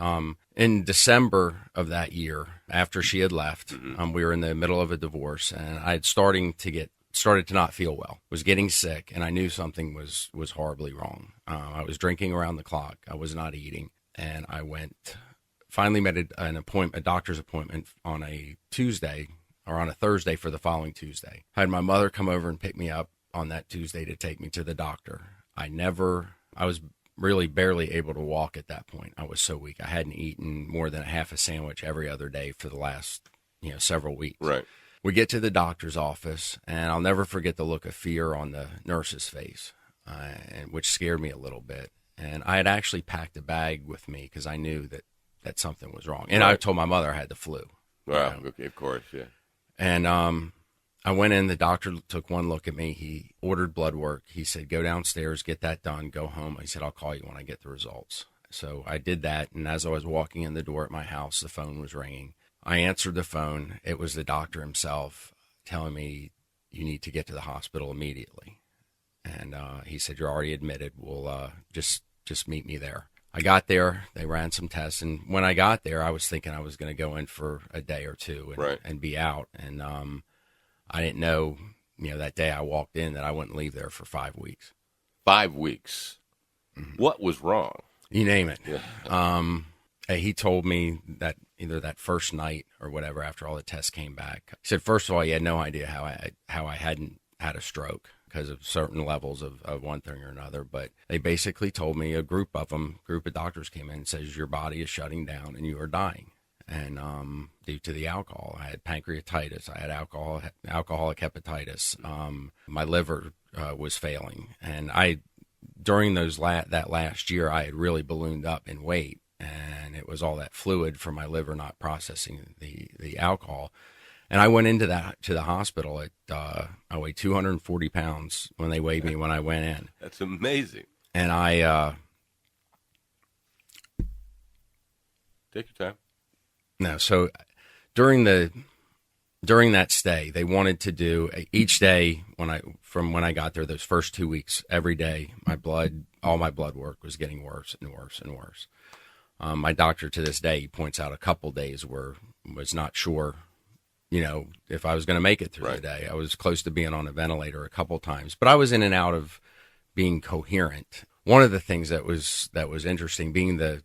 [SPEAKER 4] In December of that year, after she had left, we were in the middle of a divorce, and I had started to not feel well, was getting sick, and I knew something was horribly wrong. I was drinking around the clock. I was not eating, and I finally made a doctor's appointment on a Tuesday or on a Thursday for the following Tuesday. I had my mother come over and pick me up on that Tuesday to take me to the doctor. I was really barely able to walk at that point. I was so weak. I hadn't eaten more than a half a sandwich every other day for the last, several weeks.
[SPEAKER 2] Right.
[SPEAKER 4] We get to the doctor's office, and I'll never forget the look of fear on the nurse's face, which scared me a little bit. And I had actually packed a bag with me because I knew that something was wrong. And I told my mother I had the flu.
[SPEAKER 2] Well, okay, of course, yeah.
[SPEAKER 4] And I went in. The doctor took one look at me. He ordered blood work. He said, go downstairs, get that done, go home. He said, I'll call you when I get the results. So I did that, and as I was walking in the door at my house, the phone was ringing. I answered the phone. It was the doctor himself telling me, you need to get to the hospital immediately. And he said, you're already admitted. We'll just meet me there. I got there. They ran some tests. And when I got there, I was thinking I was going to go in for a day or two and be out. And I didn't know, that day I walked in that I wouldn't leave there for 5 weeks.
[SPEAKER 2] 5 weeks. Mm-hmm. What was wrong?
[SPEAKER 4] You name it.
[SPEAKER 2] Yeah.
[SPEAKER 4] He told me that either that first night or whatever, after all the tests came back, he said, first of all, he had no idea how I hadn't had a stroke because of certain levels of one thing or another. But they basically told me, a group of doctors came in and says, your body is shutting down and you are dying. And due to the alcohol, I had pancreatitis, I had alcoholic hepatitis, my liver was failing. And during that last year, I had really ballooned up in weight. And it was all that fluid from my liver not processing the alcohol. And I went into the hospital at, I weighed 240 pounds when they weighed me when I went in.
[SPEAKER 2] That's amazing.
[SPEAKER 4] And I,
[SPEAKER 2] take your time.
[SPEAKER 4] No, so during that stay, they wanted to do each day from when I got there, those first 2 weeks, every day, all my blood work was getting worse and worse and worse. My doctor to this day, he points out a couple days where was not sure, if I was going to make it through the day. I was close to being on a ventilator a couple times, but I was in and out of being coherent. One of the things that was interesting, being the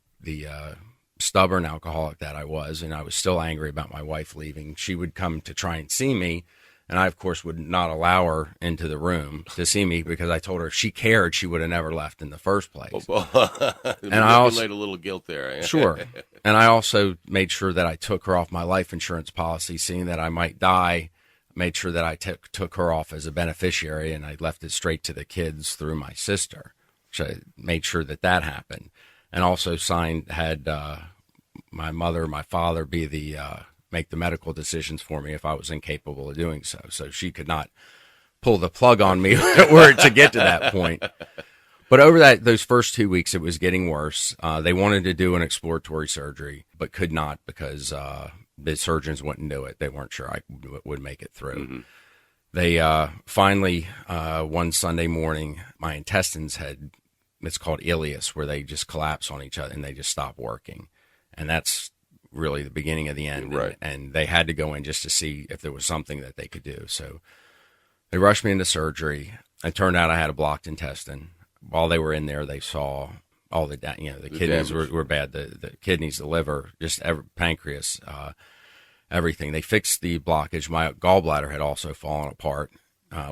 [SPEAKER 4] stubborn alcoholic that I was, and I was still angry about my wife leaving, she would come to try and see me. And I, of course, would not allow her into the room to see me because I told her if she cared, she would have never left in the first place.
[SPEAKER 2] And I also laid a little guilt there.
[SPEAKER 4] Sure. And I also made sure that I took her off my life insurance policy, seeing that I might die. Made sure that I took her off as a beneficiary, and I left it straight to the kids through my sister. So I made sure that happened, and also had my mother, my father be the make the medical decisions for me if I was incapable of doing so. So she could not pull the plug on me to get to that point. But over those first 2 weeks, it was getting worse. They wanted to do an exploratory surgery, but could not because the surgeons wouldn't do it. They weren't sure I would make it through. Mm-hmm. They finally, one Sunday morning, my intestines it's called ileus, where they just collapse on each other and they just stop working. And that's really the beginning of the end.
[SPEAKER 2] Right.
[SPEAKER 4] And they had to go in just to see if there was something that they could do. So they rushed me into surgery. It turned out I had a blocked intestine. While they were in there, they saw all the kidneys were bad, the kidneys, the liver, just pancreas, everything. They fixed the blockage. My gallbladder had also fallen apart,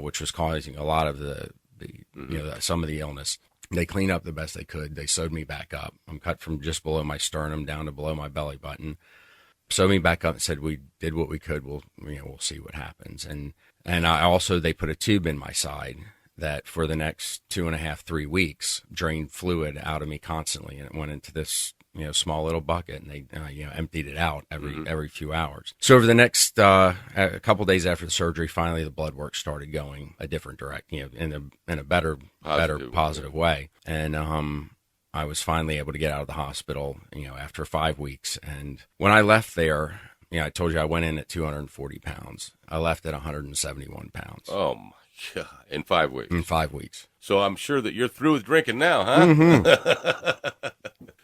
[SPEAKER 4] which was causing a lot of some of the illness. They cleaned up the best they could. They sewed me back up. I'm cut from just below my sternum down to below my belly button. Sewed me back up and said, we did what we could. We'll see what happens. And I also, they put a tube in my side that for the next 2.5, 3 weeks drained fluid out of me constantly. And it went into this, small little bucket, and they, emptied it out every few hours. So over the next, a couple days after the surgery, finally the blood work started going a different in a better positive way. And, I was finally able to get out of the hospital, after 5 weeks. And when I left there, I told you I went in at 240 pounds. I left at 171 pounds.
[SPEAKER 2] Oh my God. In 5 weeks.
[SPEAKER 4] In 5 weeks.
[SPEAKER 2] So I'm sure that you're through with drinking now, huh?
[SPEAKER 4] Mm-hmm.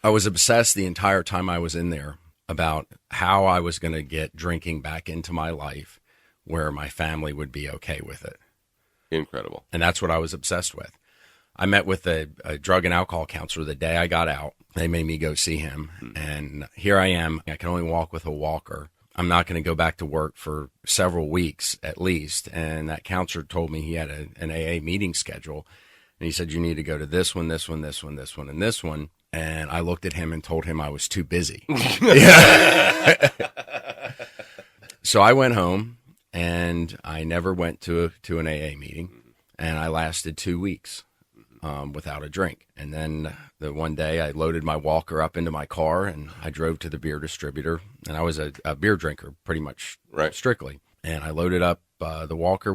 [SPEAKER 4] I was obsessed the entire time I was in there about how I was going to get drinking back into my life where my family would be okay with it.
[SPEAKER 2] Incredible.
[SPEAKER 4] And that's what I was obsessed with. I met with a drug and alcohol counselor the day I got out. They made me go see him. Mm-hmm. And here I am. I can only walk with a walker. I'm not going to go back to work for several weeks at least. And that counselor told me he had an AA meeting schedule. And he said, you need to go to this one, this one, this one, this one, and this one. And I looked at him and told him I was too busy. So I went home, and I never went to an AA meeting. And I lasted 2 weeks without a drink. And then the one day I loaded my walker up into my car, and I drove to the beer distributor. And I was a beer drinker pretty much strictly. And I loaded up the walker,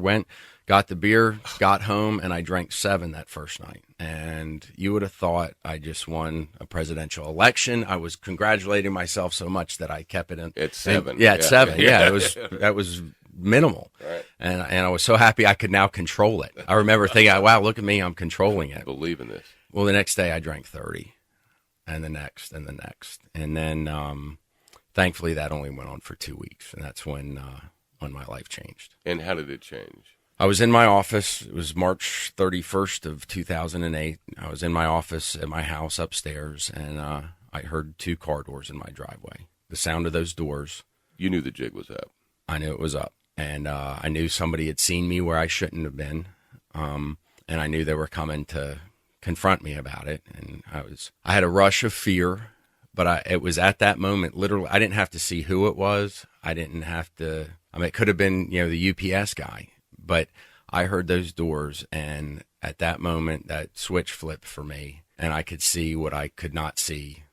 [SPEAKER 4] got the beer, got home, and I drank 7 that first night. And you would have thought I just won a presidential election. I was congratulating myself so much that I kept it
[SPEAKER 2] at 7.
[SPEAKER 4] At 7. Yeah, that was minimal.
[SPEAKER 2] Right.
[SPEAKER 4] And I was so happy I could now control it. I remember thinking, wow, look at me, I'm controlling it.
[SPEAKER 2] Believe in this.
[SPEAKER 4] Well, the next day I drank 30, and the next, and the next. And then thankfully that only went on for 2 weeks, and that's when my life changed.
[SPEAKER 2] And how did it change?
[SPEAKER 4] I was in my office. It was March 31st of 2008. I was in my office at my house upstairs, and I heard 2 car doors in my driveway. The sound of those doors.
[SPEAKER 2] You knew the jig was up.
[SPEAKER 4] I knew it was up. And I knew somebody had seen me where I shouldn't have been. And I knew they were coming to confront me about it. And I had a rush of fear, but it was at that moment, literally, I didn't have to see who it was. I didn't have to, it could have been, the UPS guy. But I heard those doors, and at that moment, that switch flipped for me, and I could see what I could not see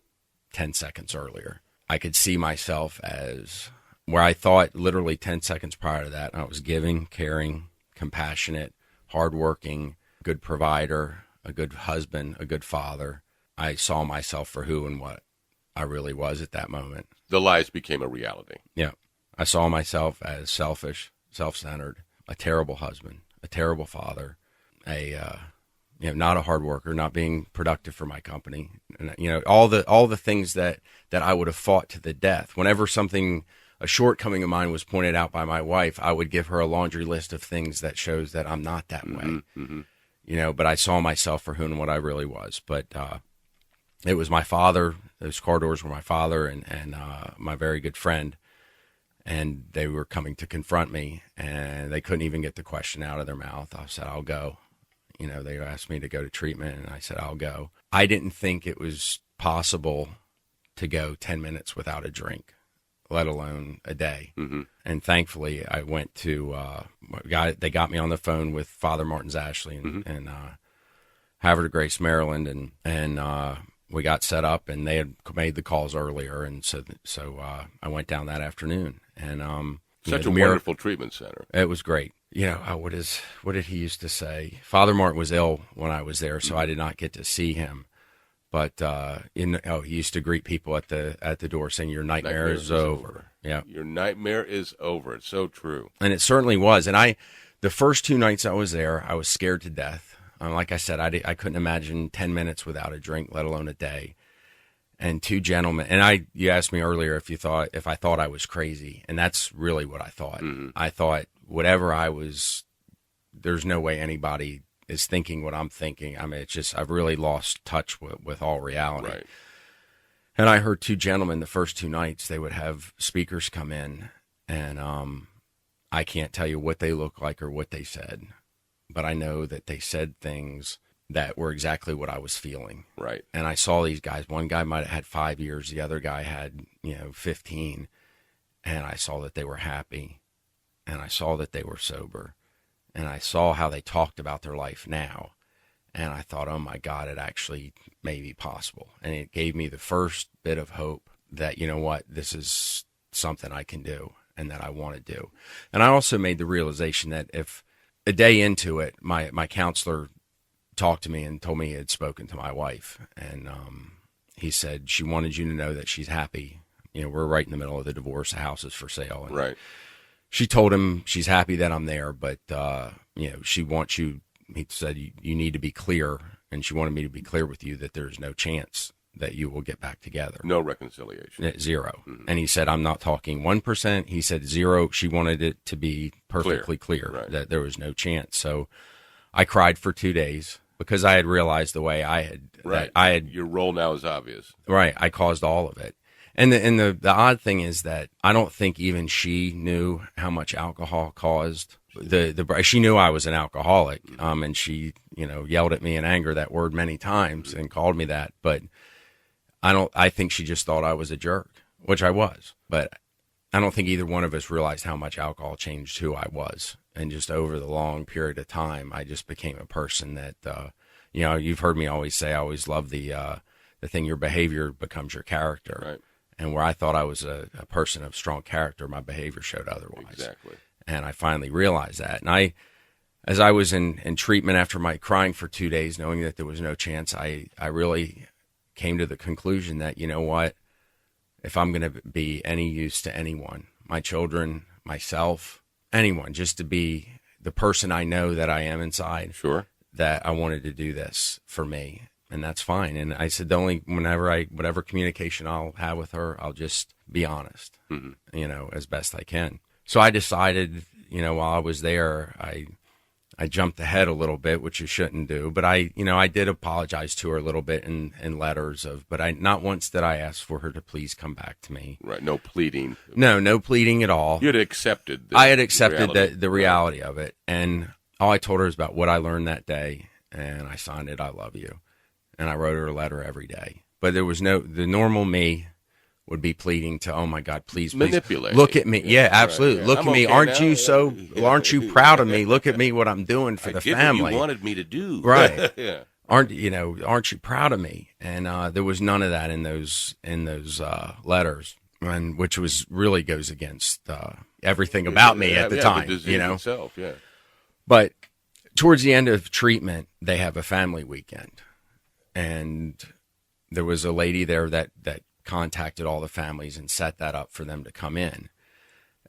[SPEAKER 4] 10 seconds earlier. I could see myself as where I thought literally 10 seconds prior to that, I was giving, caring, compassionate, hardworking, good provider, a good husband, a good father. I saw myself for who and what I really was at that moment.
[SPEAKER 2] The lies became a reality.
[SPEAKER 4] Yeah. I saw myself as selfish, self-centered, a terrible husband, a terrible father, not a hard worker, not being productive for my company, and all the things that I would have fought to the death. Whenever a shortcoming of mine was pointed out by my wife, I would give her a laundry list of things that shows that I'm not that way. Mm-hmm. But I saw myself for who and what I really was. But it was my father. Those car doors were my father and my very good friend. And they were coming to confront me, and they couldn't even get the question out of their mouth. I said, I'll go. They asked me to go to treatment, and I said, I'll go. I didn't think it was possible to go 10 minutes without a drink, let alone a day. Mm-hmm. And thankfully, I went to, they got me on the phone with Father Martin Zashley in Havre de Grace, Maryland, and we got set up, and they had made the calls earlier, and so I went down that afternoon. And
[SPEAKER 2] such a wonderful treatment center.
[SPEAKER 4] It was great. What did he used to say? Father Martin was ill when I was there, so I did not get to see him. But he used to greet people at the door, saying, "Your nightmare is over." Yeah,
[SPEAKER 2] your nightmare is over. It's so true,
[SPEAKER 4] and it certainly was. And the first 2 nights I was there, I was scared to death. Like I said, I couldn't imagine 10 minutes without a drink, let alone a day. And two gentlemen, and you asked me earlier if I thought I was crazy, and that's really what I thought. Mm-hmm. I thought whatever I was, there's no way anybody is thinking what I'm thinking. I mean, it's just, I've really lost touch with all reality.
[SPEAKER 2] Right.
[SPEAKER 4] And I heard two gentlemen the first 2 nights, they would have speakers come in, and I can't tell you what they look like or what they said, but I know that they said things that were exactly what I was feeling.
[SPEAKER 2] Right.
[SPEAKER 4] And I saw these guys. One guy might have had 5 years. The other guy had, 15. And I saw that they were happy. And I saw that they were sober. And I saw how they talked about their life now. And I thought, oh my God, it actually may be possible. And it gave me the first bit of hope that, this is something I can do and that I want to do. And I also made the realization that if a day into it, my counselor talked to me and told me he had spoken to my wife, and he said she wanted you to know that she's happy. We're right in the middle of the divorce. The house is for sale. And
[SPEAKER 2] right.
[SPEAKER 4] She told him she's happy that I'm there, but she wants you. He said you need to be clear, and she wanted me to be clear with you that there's no chance that you will get back together.
[SPEAKER 2] No reconciliation.
[SPEAKER 4] 0. Mm-hmm. And he said, I'm not talking 1%. He said 0. She wanted it to be perfectly clear
[SPEAKER 2] right.
[SPEAKER 4] that there was no chance. So I cried for 2 days. Because I had realized the way
[SPEAKER 2] your role now is obvious.
[SPEAKER 4] Right, I caused all of it, and the odd thing is that I don't think even she knew how much alcohol caused. She knew I was an alcoholic, and she yelled at me in anger, that word, many times, and called me that. But I think she just thought I was a jerk, which I was. But I don't think either one of us realized how much alcohol changed who I was. And just over the long period of time, I just became a person that, you've heard me always say, I always love the thing, your behavior becomes your character.
[SPEAKER 2] Right.
[SPEAKER 4] And where I thought I was a person of strong character, my behavior showed otherwise.
[SPEAKER 2] Exactly.
[SPEAKER 4] And I finally realized that. And as I was in treatment after my crying for 2 days, knowing that there was no chance, I really came to the conclusion that, if I'm going to be any use to anyone, my children, myself, anyone, just to be the person I know that I am inside.
[SPEAKER 2] Sure.
[SPEAKER 4] That I wanted to do this for me, and that's fine. And I said, whatever communication I'll have with her, I'll just be honest, as best I can. So I decided, while I was there, I jumped ahead a little bit, which you shouldn't do, but I did apologize to her a little bit in letters but not once did I ask for her to please come back to me.
[SPEAKER 2] Right. No pleading.
[SPEAKER 4] No pleading at all.
[SPEAKER 2] You had accepted.
[SPEAKER 4] I had accepted the reality of it. And all I told her is about what I learned that day. And I signed it, I love you. And I wrote her a letter every day, but there was the normal me would be pleading to, oh my God, please
[SPEAKER 2] manipulate.
[SPEAKER 4] Look at me. Yeah, absolutely.
[SPEAKER 2] Right,
[SPEAKER 4] Look at me.
[SPEAKER 2] Okay
[SPEAKER 4] Aren't you proud of me? Look at me, what I'm doing for the family.
[SPEAKER 2] What you wanted me to do.
[SPEAKER 4] Right.
[SPEAKER 2] Yeah.
[SPEAKER 4] Aren't you proud of me? And there was none of that in those letters, and which really goes against everything about me at the time.
[SPEAKER 2] The disease itself, yeah.
[SPEAKER 4] But towards the end of treatment, they have a family weekend, and there was a lady there that contacted all the families and set that up for them to come in.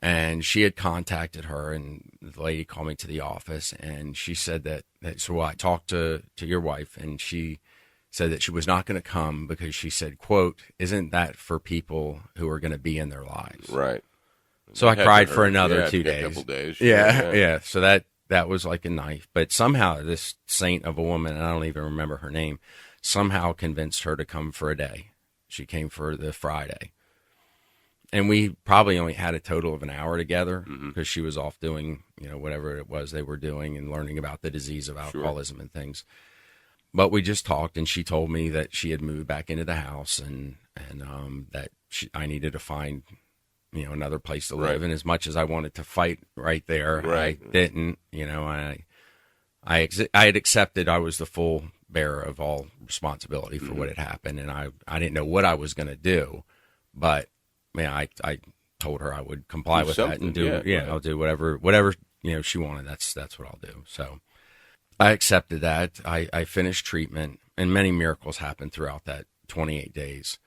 [SPEAKER 4] And she had contacted her, and the lady called me to the office, and she said so I talked to your wife, and she said that she was not going to come because she said, quote, isn't that for people who are going to be in their lives?
[SPEAKER 2] Right.
[SPEAKER 4] So I cried for another 2 days.
[SPEAKER 2] A couple days.
[SPEAKER 4] Sure. Yeah. So that was like a knife. But somehow this saint of a woman, and I don't even remember her name, somehow convinced her to come for a day. She came for the Friday. And we probably only had a total of an hour together because she was off doing, whatever it was they were doing and learning about the disease of alcoholism and things. But we just talked, and she told me that she had moved back into the house and that I needed to find, another place to live. And as much as I wanted to fight right there, I didn't. I had accepted I was the full bearer of all responsibility for what had happened, and I didn't know what I was going to do, but I told her I would comply with that and do I'll do whatever she wanted. That's what I'll do. So I accepted that. I finished treatment, and many miracles happened throughout that 28 days,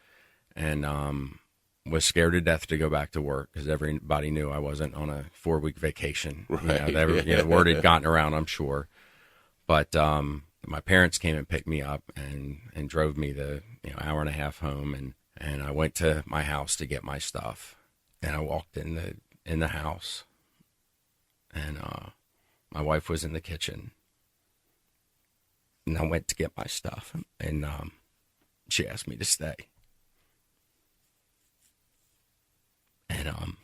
[SPEAKER 4] and was scared to death to go back to work because everybody knew I wasn't on a 4-week vacation. The word had gotten around, I'm sure. But my parents came and picked me up and drove me the hour and a half home, and I went to my house to get my stuff, and I walked in the house, and my wife was in the kitchen, and I went to get my stuff, and she asked me to stay, and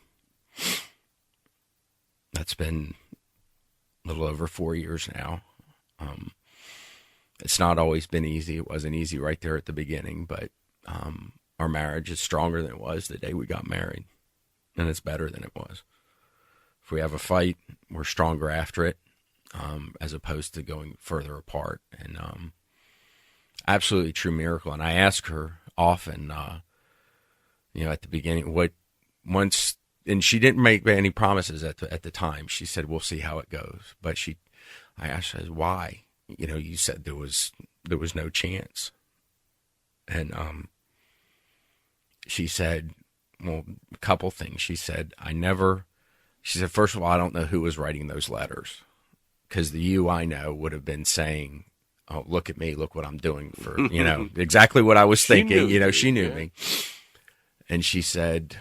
[SPEAKER 4] that's been a little over 4 years now. It's not always been easy. It wasn't easy right there at the beginning, but our marriage is stronger than it was the day we got married, and it's better than it was. If we have a fight, we're stronger after it, as opposed to going further apart. And absolutely true miracle. And I ask her often, at the beginning, and she didn't make any promises at the time. She said, "We'll see how it goes." But I asked her, "Why? You said there was no chance." And she said, well, a couple things. She said, first of all, I don't know who was writing those letters, because the you I know would have been saying, "Oh, look at me, look what I'm doing for," exactly what I was thinking. She knew me. And she said,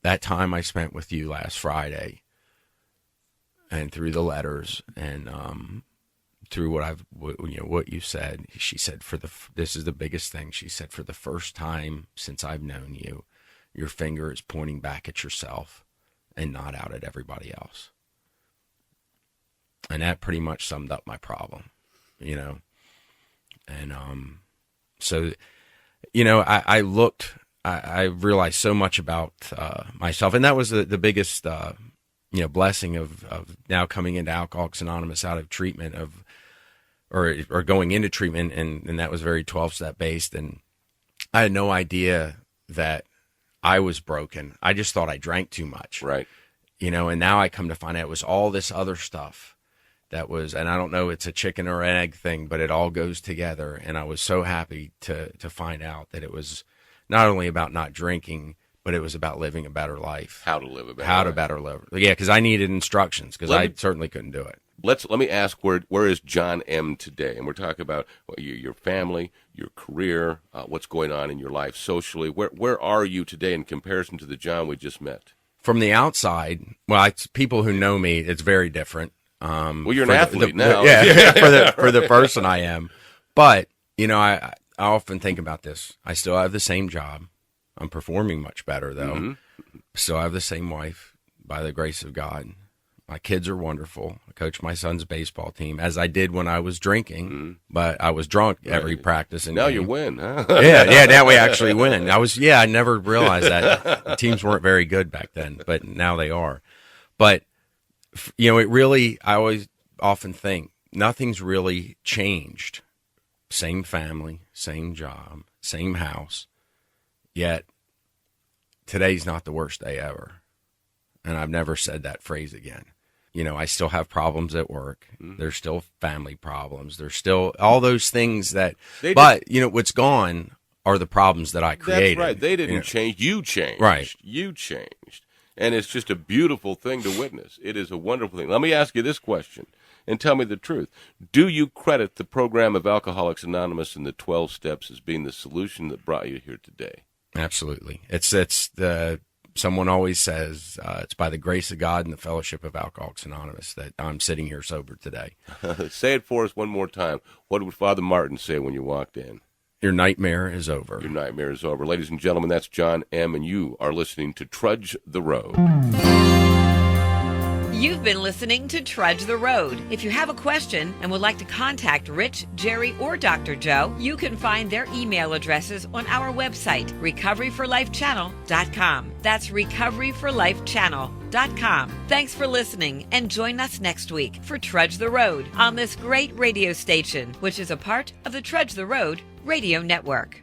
[SPEAKER 4] that time I spent with you last Friday, and through the letters and through what you said, she said, this is the biggest thing. She said, for the first time since I've known you, your finger is pointing back at yourself and not out at everybody else. And that pretty much summed up my problem, And so, I realized so much about myself, and that was the biggest blessing of now coming into Alcoholics Anonymous out of treatment or going into treatment, and that was very 12-step based, and I had no idea that I was broken. I just thought I drank too much.
[SPEAKER 2] Right.
[SPEAKER 4] And now I come to find out it was all this other stuff that was, and I don't know, it's a chicken or an egg thing, but it all goes together, and I was so happy to find out that it was not only about not drinking, but it was about living a better life.
[SPEAKER 2] How to live a better life.
[SPEAKER 4] How to better live. Yeah, because I needed instructions, because I certainly couldn't do it.
[SPEAKER 2] Let me ask, where is John M. today? And we're talking about your family, your career, what's going on in your life socially. Where are you today in comparison to the John we just met?
[SPEAKER 4] From the outside, people who know me, it's very different.
[SPEAKER 2] Well, you're an athlete now.
[SPEAKER 4] For the person I am. But, I often think about this. I still have the same job. I'm performing much better, though. Mm-hmm. Still have the same wife, by the grace of God. My kids are wonderful. I coach my son's baseball team, as I did when I was drinking, but I was drunk every practice. And
[SPEAKER 2] now
[SPEAKER 4] game.
[SPEAKER 2] You win, huh?
[SPEAKER 4] Yeah, now we actually win. I never realized that. The teams weren't very good back then, but now they are. But, I always often think nothing's really changed. Same family, same job, same house. Yet, today's not the worst day ever. And I've never said that phrase again. I still have problems at work. There's still family problems. There's still all those things that, what's gone are the problems that I created.
[SPEAKER 2] That's right. They didn't change. You changed.
[SPEAKER 4] Right.
[SPEAKER 2] You changed. And it's just a beautiful thing to witness. It is a wonderful thing. Let me ask you this question, and tell me the truth. Do you credit the program of Alcoholics Anonymous and the 12 steps as being the solution that brought you here today?
[SPEAKER 4] Absolutely. It's the someone always says, it's by the grace of God and the fellowship of Alcoholics Anonymous that I'm sitting here sober today.
[SPEAKER 2] Say it for us one more time. What would Father Martin say when you walked in?
[SPEAKER 4] Your nightmare is over.
[SPEAKER 2] Your nightmare is over. Ladies and gentlemen, that's John M., and you are listening to Trudge the Road.
[SPEAKER 3] You've been listening to Trudge the Road. If you have a question and would like to contact Rich, Jerry, or Dr. Joe, you can find their email addresses on our website, recoveryforlifechannel.com. That's recoveryforlifechannel.com. Thanks for listening, and join us next week for Trudge the Road on this great radio station, which is a part of the Trudge the Road Radio Network.